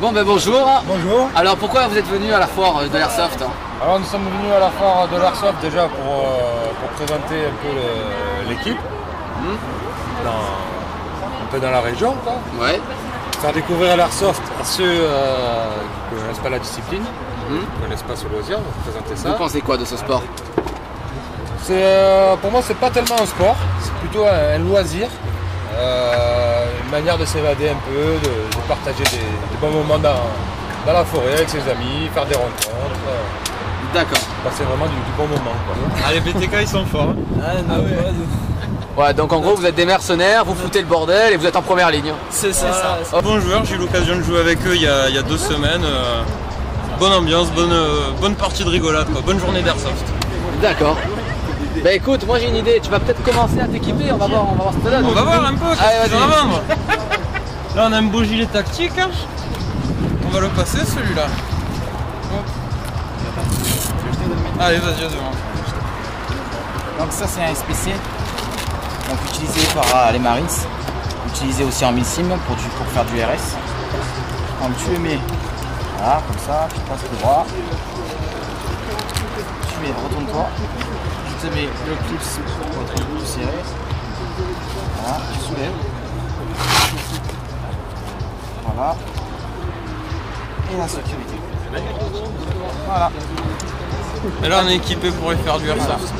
Bon ben bonjour. Bonjour. Alors pourquoi vous êtes venu à la foire de l'Airsoft? Alors nous sommes venus à la foire de l'Airsoft déjà pour présenter un peu l'équipe. Un peu dans la région, quoi. Ouais. Faire découvrir l'Airsoft à ceux qui ne connaissent pas la discipline, qui ne connaissent pas ce loisir, présenter ça. Vous pensez quoi de ce sport? Pour moi c'est pas tellement un sport, c'est plutôt un loisir. Une manière de s'évader un peu, de partager des bons moments dans la forêt avec ses amis, faire des rencontres. D'accord. Passer vraiment du bon moment, quoi. Ah, les BTK ils sont forts. Ouais, donc en gros vous êtes des mercenaires, vous foutez le bordel et vous êtes en première ligne. C'est ça. Bon joueur, j'ai eu l'occasion de jouer avec eux il y a 2 semaines. Bonne ambiance, bonne partie de rigolade, quoi. Bonne journée d'airsoft. D'accord. Bah écoute, moi j'ai une idée, tu vas peut-être commencer à t'équiper, on va voir ce que ça donne. On va voir un peu Allez, qu'est-ce qu'ils ont à vendre. Là on a un beau gilet tactique. On va le passer celui-là. Allez, vas-y, Donc ça c'est un SPC, donc utilisé par les Marines, utilisé aussi en MILSIM pour faire du RS. Donc tu le mets, voilà, comme ça, tu passes tout droit. Tu mets, retourne-toi. Tu te mets le clip pour être plus serré. Voilà, tu soulèves. Voilà. Et la sécurité. Voilà. Et là on est équipé pour faire du airsoft.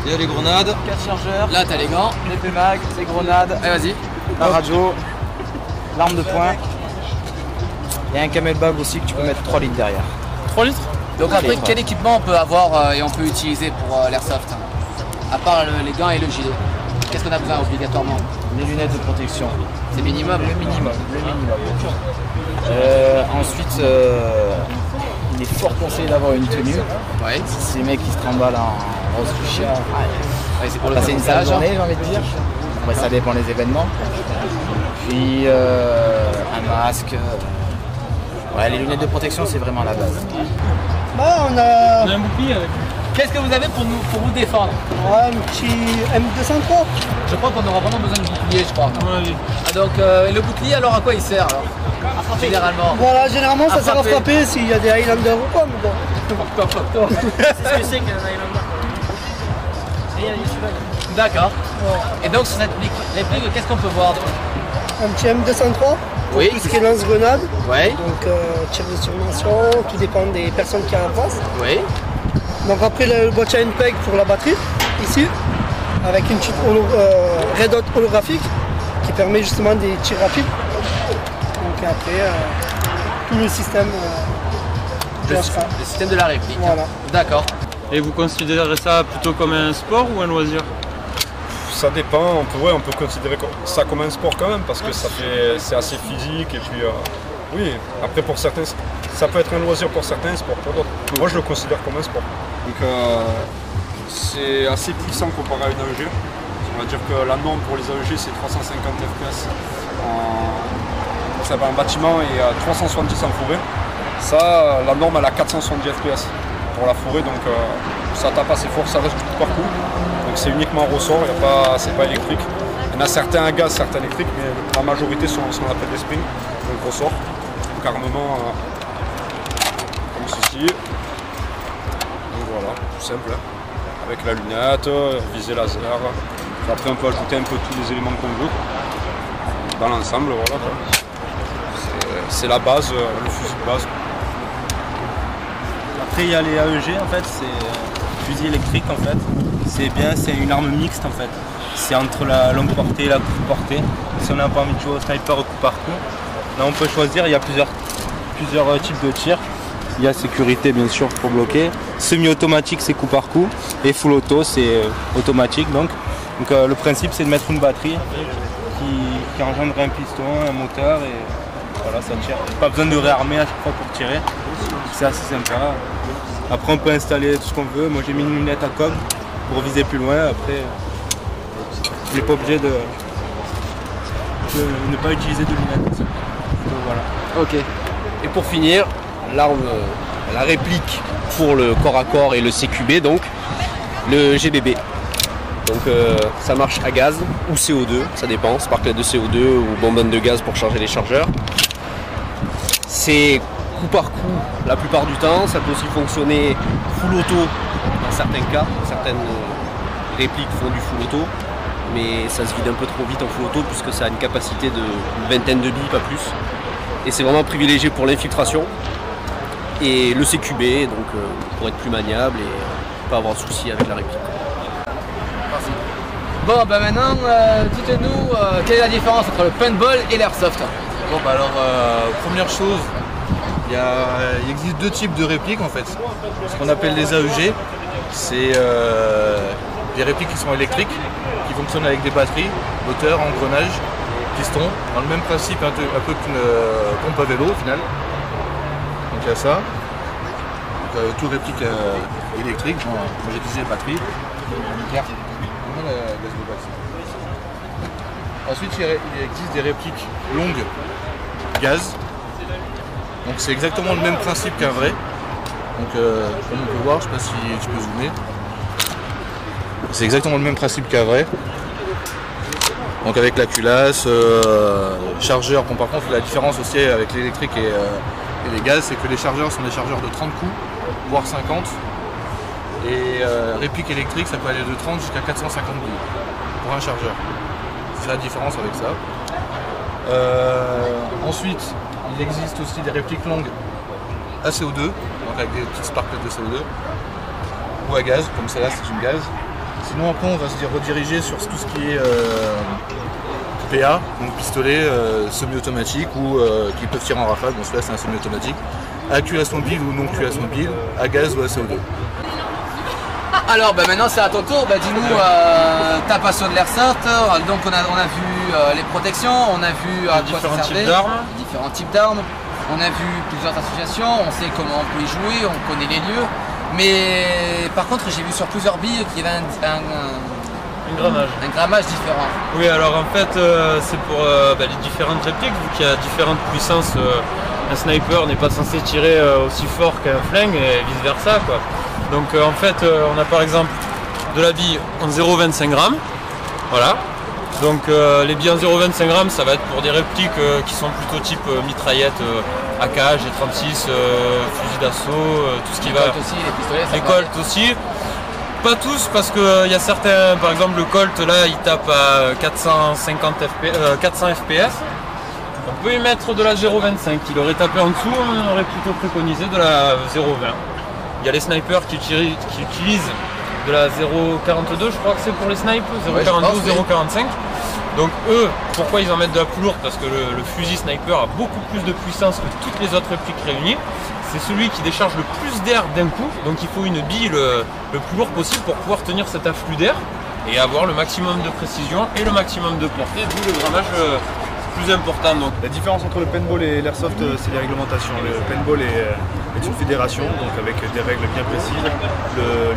Il y a les grenades. 4 chargeurs. Là t'as les gants. Les PMAG, les grenades. Allez vas-y. La radio, l'arme de poing. Il y a un camel bag aussi que tu peux mettre 3 litres derrière. 3 litres. Donc après quel équipement on peut avoir et on peut utiliser pour l'Airsoft? À part les gants et le gilet. Qu'est-ce qu'on a besoin obligatoirement? Les lunettes de protection. C'est minimum. Le minimum. Ensuite, il est fort conseillé d'avoir une tenue. Ouais. Si c'est les mecs qui se trimballent en rose fuchsia, Ouais, c'est pour le passer une sale camouflage. journée, j'ai envie de dire. Après, ça dépend des événements. Puis un masque. Ouais, les lunettes de protection, c'est vraiment la base. On a un bouclier avec. Qu'est-ce que vous avez pour vous défendre? un petit M203. Je crois qu'on aura vraiment besoin de bouclier, je crois. Ah, donc et le bouclier alors à quoi il sert alors? À frapper généralement. Voilà, généralement ça sert à frapper. frapper s'il y a des Highlanders ou quoi, mais bon. C'est ce que c'est qu'un Highlander. D'accord. Et donc sur cette réplique, qu'est-ce qu'on peut voir? Un petit M203. Oui. Tout ce qui est lance-grenade. Ouais. Donc tir de surmention, tout dépend des personnes qui y a en face. Oui. Donc après le boîtier peg pour la batterie, ici, avec une petite red dot holographique qui permet justement des tirs rapides. Donc après, tout le système de la Scar. Le système de la réplique. Voilà. D'accord. Et vous considérez ça plutôt comme un sport ou un loisir? Ça dépend, on peut considérer ça comme un sport quand même parce que c'est assez physique et puis oui, après pour certains ça peut être un loisir pour certains, sport pour d'autres. Moi je le considère comme un sport. Donc c'est assez puissant comparé à une AEG. On va dire que la norme pour les AEG c'est 350 FPS en bâtiment et 370 en forêt. Ça, la norme elle a 470 FPS pour la forêt, donc ça tape assez fort, ça reste du parcours. Donc c'est uniquement ressort, c'est pas électrique. Il y en a certains à gaz, certains électriques, mais la majorité sont ce qu'on appelle des springs, donc ressort. Donc armement comme ceci. Donc voilà, tout simple. Hein. Avec la lunette, visée laser. Après on peut ajouter un peu tous les éléments qu'on veut. Dans l'ensemble, voilà. C'est la base, le fusil de base. Après il y a les AEG en fait, c'est fusil électrique en fait. C'est bien, c'est une arme mixte en fait. C'est entre la longue portée et la courte portée. Si on n'a pas envie de jouer au sniper au coup par coup, là on peut choisir, il y a plusieurs types de tirs. Il y a sécurité bien sûr pour bloquer. Semi-automatique c'est coup par coup. Et full auto c'est automatique donc. Le principe c'est de mettre une batterie qui engendre un piston, un moteur et voilà ça tire. Pas besoin de réarmer à chaque fois pour tirer. C'est assez sympa. Après on peut installer tout ce qu'on veut. Moi j'ai mis une lunette à coque pour viser plus loin. Après on n'est pas obligé de ne pas utiliser de lunettes. Donc, voilà. Ok. Et pour finir, l'arme, la réplique pour le corps à corps et le CQB, donc le GBB. Donc ça marche à gaz ou CO2, ça dépend, sparklet de CO2 ou bonbonne de gaz pour charger les chargeurs. C'est coup par coup la plupart du temps. Ça peut aussi fonctionner full auto dans certains cas. Certaines répliques font du full auto, mais ça se vide un peu trop vite en full auto puisque ça a une capacité d'une vingtaine de billes, pas plus. Et c'est vraiment privilégié pour l'infiltration et le CQB, donc pour être plus maniable et pas avoir de soucis avec la réplique. Merci. Bon, bah maintenant, dites-nous quelle est la différence entre le paintball et l'airsoft. Bon, bah alors, première chose, il existe deux types de répliques en fait. Ce qu'on appelle les AEG, c'est des répliques qui sont électriques, qui fonctionnent avec des batteries, moteurs, engrenages, pistons, dans le même principe un peu qu'une pompe à vélo au final. Donc il y a ça. Tout réplique électrique, moi j'utilisais batterie. Ensuite il existe des répliques longues gaz. Donc c'est exactement le même principe qu'un vrai. Donc comme on peut voir, je ne sais pas si tu peux zoomer. C'est exactement le même principe qu'un vrai. Donc avec la culasse, chargeur. Bon, par contre la différence aussi avec l'électrique et les gaz, c'est que les chargeurs sont des chargeurs de 30 coups, voire 50. Et réplique électrique, ça peut aller de 30 jusqu'à 450 billes pour un chargeur. C'est la différence avec ça. Ensuite, il existe aussi des répliques longues à CO2, donc avec des petites sparklettes de CO2, ou à gaz, comme celle-là c'est une gaz. Sinon après on va se rediriger sur tout ce qui est PA, donc pistolet semi-automatique ou qui peuvent tirer en rafale, donc celui-là c'est un semi-automatique, à cuirasse mobile ou non cuirasse mobile, à gaz ou à CO2. Alors bah maintenant c'est à ton tour, bah, dis-nous ta passion de l'airsoft. Donc on a vu les protections, on a vu à quoi ça servait, différents types d'armes, on a vu plusieurs associations, on sait comment on peut y jouer, on connaît les lieux. Mais par contre j'ai vu sur plusieurs billes qu'il y avait un grammage différent. Oui, alors en fait c'est pour les différentes répliques, vu qu'il y a différentes puissances. Un sniper n'est pas censé tirer aussi fort qu'un flingue et vice versa quoi. Donc en fait on a par exemple de la bille en 0,25 grammes. Voilà. Donc les billes en 0,25 grammes ça va être pour des répliques qui sont plutôt type mitraillette, AK, G36, fusil d'assaut, tout ce qui va. Aussi, les pistolets, les Colt aussi. Pas tous parce que y a certains, par exemple le Colt là il tape à 400 FPS. On peut y mettre de la 0,25. Il aurait tapé en dessous, on aurait plutôt préconisé de la 0,20. Il y a les snipers qui utilisent de la 0,42, je crois que c'est pour les snipes, 0,42, 0,45. Donc eux, pourquoi ils en mettent de la plus lourde? Parce que le fusil sniper a beaucoup plus de puissance que toutes les autres répliques réunies. C'est celui qui décharge le plus d'air d'un coup, donc il faut une bille le plus lourd possible pour pouvoir tenir cet afflux d'air et avoir le maximum de précision et le maximum de portée, d'où le grammage plus important. Donc. La différence entre le paintball et l'airsoft, c'est les réglementations. Le paintball est une fédération, donc avec des règles bien précises.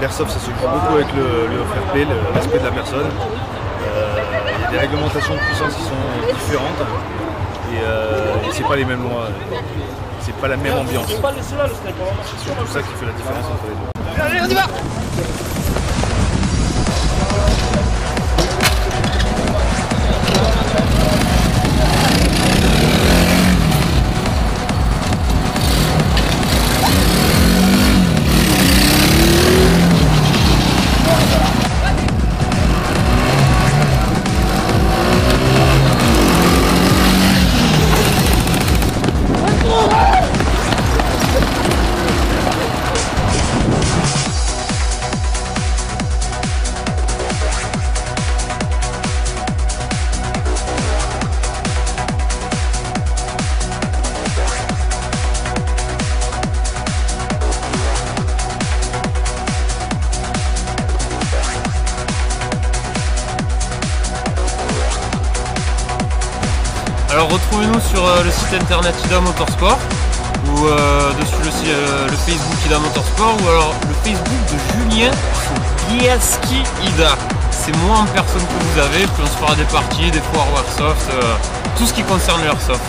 L'airsoft, ça se joue beaucoup avec le fair play, le respect de la personne. Il y a des réglementations de puissance qui sont différentes et c'est pas les mêmes lois, c'est pas la même ambiance. C'est surtout ça qui fait la différence entre les deux. Allez, on y va! Alors retrouvez-nous sur le site internet Ida Motorsport ou dessus le Facebook Ida Motorsport ou alors le Facebook de Julien Bieski Ida. C'est moi en personne que vous avez, puis on se fera des parties, des foires Airsoft, tout ce qui concerne l'Airsoft.